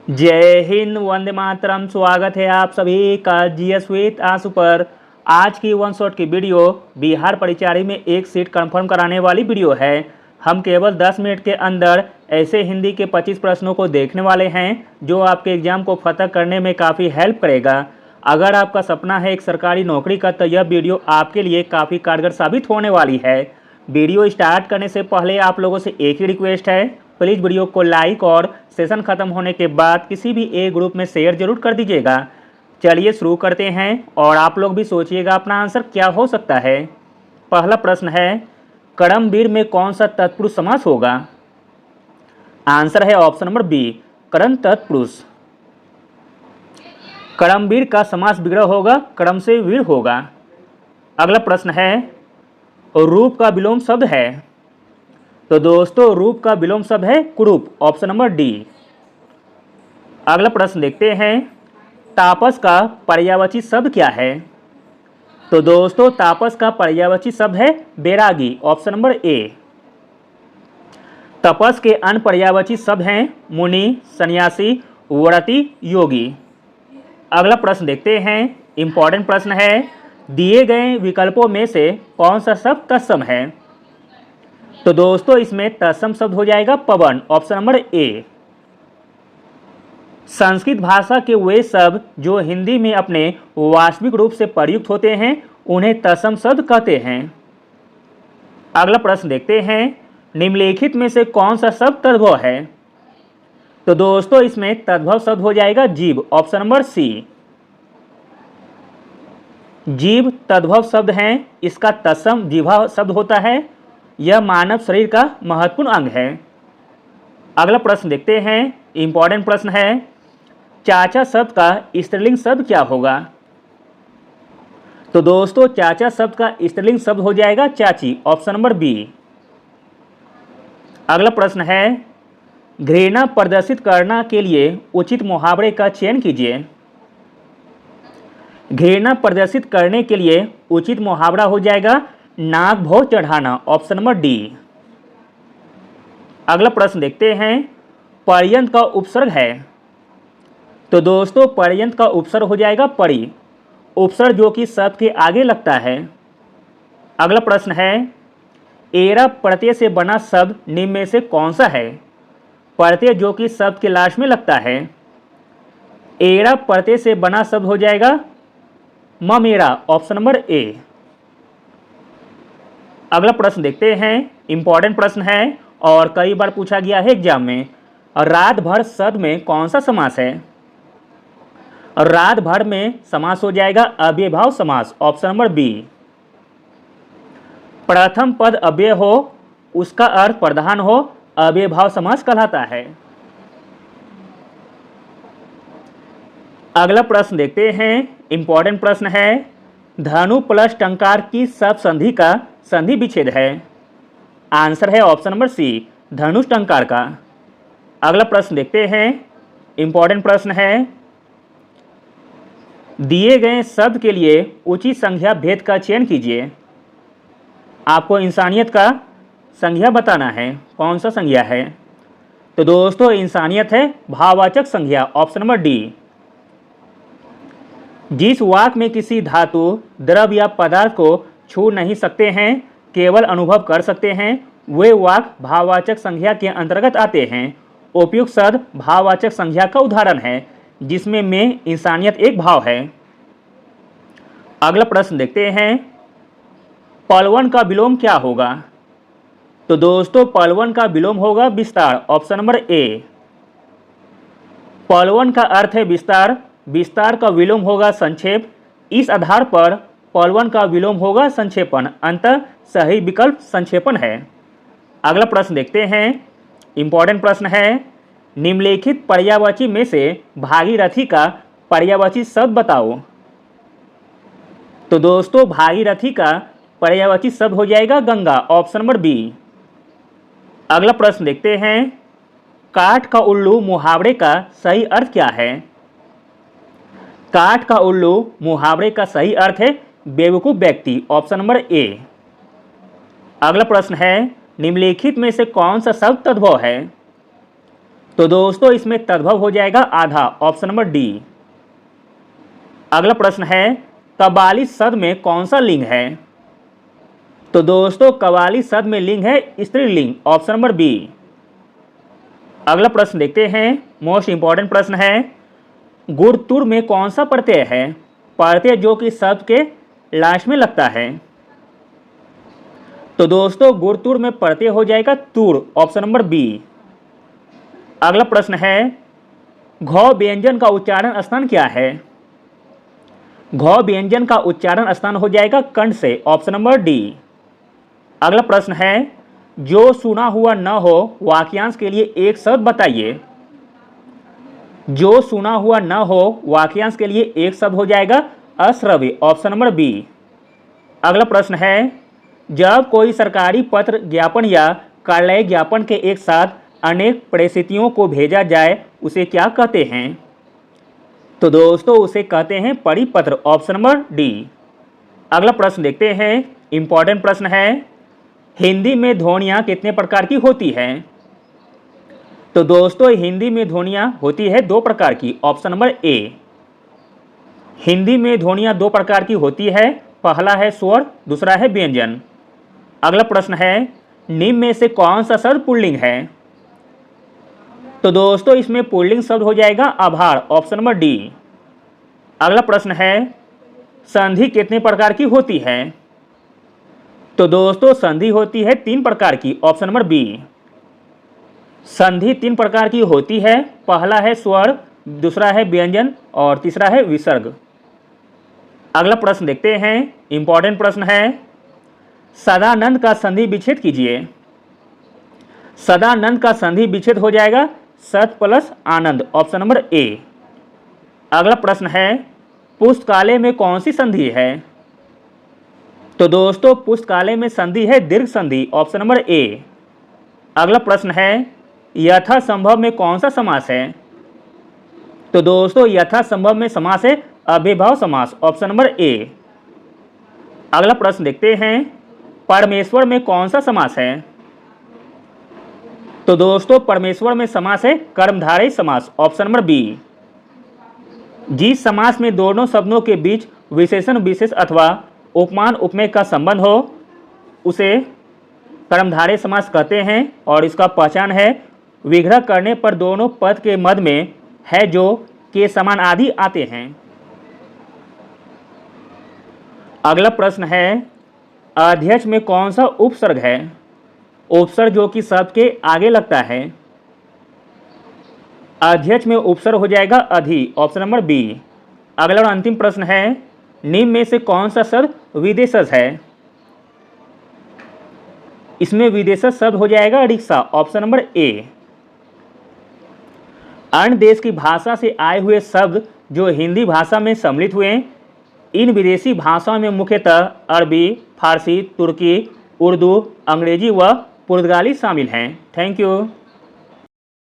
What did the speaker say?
जय हिंद, वंदे मातरम। स्वागत है आप सभी का जीएस विद आंसू पर। आज की वन शॉट की वीडियो बिहार परिचारी में एक सीट कंफर्म कराने वाली वीडियो है। हम केवल 10 मिनट के अंदर ऐसे हिंदी के 25 प्रश्नों को देखने वाले हैं जो आपके एग्जाम को फतह करने में काफ़ी हेल्प करेगा। अगर आपका सपना है एक सरकारी नौकरी का तो यह वीडियो आपके लिए काफ़ी कारगर साबित होने वाली है। वीडियो स्टार्ट करने से पहले आप लोगों से एक ही रिक्वेस्ट है, प्लीज़ वीडियो को लाइक और सेशन ख़त्म होने के बाद किसी भी एक ग्रुप में शेयर जरूर कर दीजिएगा। चलिए शुरू करते हैं और आप लोग भी सोचिएगा अपना आंसर क्या हो सकता है। पहला प्रश्न है, कर्मवीर में कौन सा तत्पुरुष समास होगा? आंसर है ऑप्शन नंबर बी, कर्म तत्पुरुष। कर्मवीर का समास विग्रह होगा, कर्म से वीर होगा। अगला प्रश्न है, रूप का विलोम शब्द है। तो दोस्तों रूप का विलोम शब्द है कुरूप, ऑप्शन नंबर डी। अगला प्रश्न देखते हैं, तापस का पर्यायवाची शब्द क्या है? तो दोस्तों तापस का पर्यायवाची शब्द है बैरागी, ऑप्शन नंबर ए। तपस के अन्य पर्यायवाची शब्द हैं मुनि, सन्यासी, व्रती, योगी। अगला प्रश्न देखते हैं, इंपॉर्टेंट प्रश्न है, दिए गए विकल्पों में से कौन सा शब्द तत्सम है? तो दोस्तों इसमें तत्सम शब्द हो जाएगा पवन, ऑप्शन नंबर ए। संस्कृत भाषा के वे शब्द जो हिंदी में अपने वास्तविक रूप से प्रयुक्त होते हैं उन्हें तत्सम शब्द कहते हैं। अगला प्रश्न देखते हैं, निम्नलिखित में से कौन सा शब्द तद्भव है? तो दोस्तों इसमें तद्भव शब्द हो जाएगा जीव, ऑप्शन नंबर सी। जीव तद्भव शब्द हैं, इसका तत्सम जिह्वा शब्द होता है। यह मानव शरीर का महत्वपूर्ण अंग है। अगला प्रश्न देखते हैं, इंपॉर्टेंट प्रश्न है, चाचा शब्द का स्त्रीलिंग शब्द क्या होगा? तो दोस्तों चाचा शब्द का स्त्रीलिंग शब्द हो जाएगा चाची, ऑप्शन नंबर बी। अगला प्रश्न है, घृणा प्रदर्शित करने के लिए उचित मुहावरे का चयन कीजिए। घृणा प्रदर्शित करने के लिए उचित मुहावरा हो जाएगा नाक भौं चढ़ाना, ऑप्शन नंबर डी। अगला प्रश्न देखते हैं, पर्यंत का उपसर्ग है। तो दोस्तों पर्यंत का उपसर्ग हो जाएगा परि, उपसर्ग जो कि शब्द के आगे लगता है। अगला प्रश्न है, एरा प्रत्यय से बना शब्द निम्न में से कौन सा है? प्रत्यय जो कि शब्द के लास्ट में लगता है। एरा प्रत्यय से बना शब्द हो जाएगा ममेरा, ऑप्शन नंबर ए। अगला प्रश्न देखते हैं, इंपॉर्टेंट प्रश्न है और कई बार पूछा गया है एग्जाम में, रात भर शब्द में कौन सा समास है? रात भर में समास हो जाएगा अव्ययभाव समास, ऑप्शन नंबर बी। प्रथम पद अव्यय हो उसका अर्थ प्रधान हो, अव्ययभाव समास कहलाता है। अगला प्रश्न देखते हैं, इंपॉर्टेंट प्रश्न है, धनु प्लस टंकार की सब संधि का संधि विच्छेद है। आंसर है ऑप्शन नंबर सी, धनुष टंकार का। अगला प्रश्न देखते हैं, इंपॉर्टेंट प्रश्न है, दिए गए शब्द के लिए उचित संज्ञा भेद का चयन कीजिए। आपको इंसानियत का संज्ञा बताना है, कौन सा संज्ञा है? तो दोस्तों इंसानियत है भाववाचक संज्ञा, ऑप्शन नंबर डी। जिस वाक्य में किसी धातु, द्रव या पदार्थ को छू नहीं सकते हैं, केवल अनुभव कर सकते हैं, वे वाक्य भाववाचक संज्ञा के अंतर्गत आते हैं। उपयुक्त शब्द भाववाचक संज्ञा का उदाहरण है जिसमें में इंसानियत एक भाव है। अगला प्रश्न देखते हैं, पलवन का विलोम क्या होगा? तो दोस्तों पलवन का विलोम होगा विस्तार, ऑप्शन नंबर ए। पलवन का अर्थ है विस्तार, विस्तार का विलोम होगा संक्षेप। इस आधार पर पलवन का विलोम होगा संक्षेपण, अंततः सही विकल्प संक्षेपण है। अगला प्रश्न देखते हैं, इंपॉर्टेंट प्रश्न है, निम्नलिखित पर्यायवाची में से भागीरथी का पर्यायवाची शब्द बताओ। तो दोस्तों भागीरथी का पर्यायवाची शब्द हो जाएगा गंगा, ऑप्शन नंबर बी। अगला प्रश्न देखते हैं, काठ का उल्लू मुहावरे का सही अर्थ क्या है? काठ का उल्लू मुहावरे का सही अर्थ है बेवकूफ व्यक्ति, ऑप्शन नंबर ए। अगला प्रश्न है, निम्नलिखित में से कौन सा शब्द तद्भव है? तो दोस्तों इसमें तद्भव हो जाएगा आधा, ऑप्शन नंबर डी। अगला प्रश्न है कबाली शब्द में कौन सा लिंग है? तो दोस्तों कबाली शब्द में लिंग है स्त्रीलिंग, ऑप्शन नंबर बी। अगला प्रश्न देखते हैं, मोस्ट इंपॉर्टेंट प्रश्न है, गुड़तुर में कौन सा प्रत्यय है? प्रत्यय जो कि शब्द के लास्ट में लगता है। तो दोस्तों गुड़तुर में प्रत्यय हो जाएगा तुर, ऑप्शन नंबर बी। अगला प्रश्न है घ व्यंजन का उच्चारण स्थान क्या है? घ व्यंजन का उच्चारण स्थान हो जाएगा कंठ से, ऑप्शन नंबर डी। अगला प्रश्न है जो सुना हुआ न हो वाक्यांश के लिए एक शब्द बताइए। जो सुना हुआ न हो वाक्यांश के लिए एक शब्द हो जाएगा अश्रव्य, ऑप्शन नंबर बी। अगला प्रश्न है जब कोई सरकारी पत्र ज्ञापन या कार्यालय ज्ञापन के एक साथ अनेक परिस्थितियों को भेजा जाए उसे क्या कहते हैं? तो दोस्तों उसे कहते हैं परिपत्र, ऑप्शन नंबर डी। अगला प्रश्न देखते हैं, इंपॉर्टेंट प्रश्न है, हिंदी में ध्वनियाँ कितने प्रकार की होती हैं? तो दोस्तों हिंदी में ध्वनियाँ होती है 2 प्रकार की, ऑप्शन नंबर ए। हिंदी में ध्वनियाँ 2 प्रकार की होती है, पहला है स्वर, दूसरा है व्यंजन। अगला प्रश्न है निम्न में से कौन सा शब्द पुल्लिंग है? तो दोस्तों इसमें पुल्लिंग शब्द हो जाएगा आभार, ऑप्शन नंबर डी। अगला प्रश्न है संधि कितने प्रकार की होती है? तो दोस्तों संधि होती है 3 प्रकार की, ऑप्शन नंबर बी। संधि 3 प्रकार की होती है, पहला है स्वर, दूसरा है व्यंजन और तीसरा है विसर्ग। अगला प्रश्न देखते हैं, इंपॉर्टेंट प्रश्न है, सदानंद का संधि विच्छेद कीजिए। सदानंद का संधि विच्छेद हो जाएगा सत plus Anand, option number A. अगला प्रश्न है पुस्तकालय में कौन सी संधि है? तो दोस्तों पुस्तकालय में संधि है दीर्घ संधि, ऑप्शन नंबर ए। अगला प्रश्न है यथासंभव में कौन सा समास है? तो दोस्तों यथासंभव में समास है अव्ययभाव समास, ऑप्शन नंबर ए। अगला प्रश्न देखते हैं परमेश्वर में कौन सा समास है? तो दोस्तों परमेश्वर में समास है कर्मधारय समास, ऑप्शन नंबर बी। जिस समास में दोनों शब्दों के बीच विशेषण विशेष अथवा उपमान उपमेय का संबंध हो उसे कर्मधारय समास कहते हैं और इसका पहचान है विग्रह करने पर दोनों पद के मध्य में है जो के समान आदि आते हैं। अगला प्रश्न है अध्यक्ष में कौन सा उपसर्ग है? उपसर्ग जो कि शब्द के आगे लगता है। अध्यक्ष में उपसर्ग हो जाएगा अधि, ऑप्शन नंबर बी। अगला और अंतिम प्रश्न है निम्न में से कौन सा शब्द विदेशज है? इसमें विदेशज शब्द हो जाएगा रिक्शा, ऑप्शन नंबर ए। अन्य देश की भाषा से आए हुए शब्द जो हिंदी भाषा में सम्मिलित हुए, इन विदेशी भाषाओं में मुख्यतः अरबी, फारसी, तुर्की, उर्दू, अंग्रेजी व पुर्तगाली शामिल हैं। Thank you.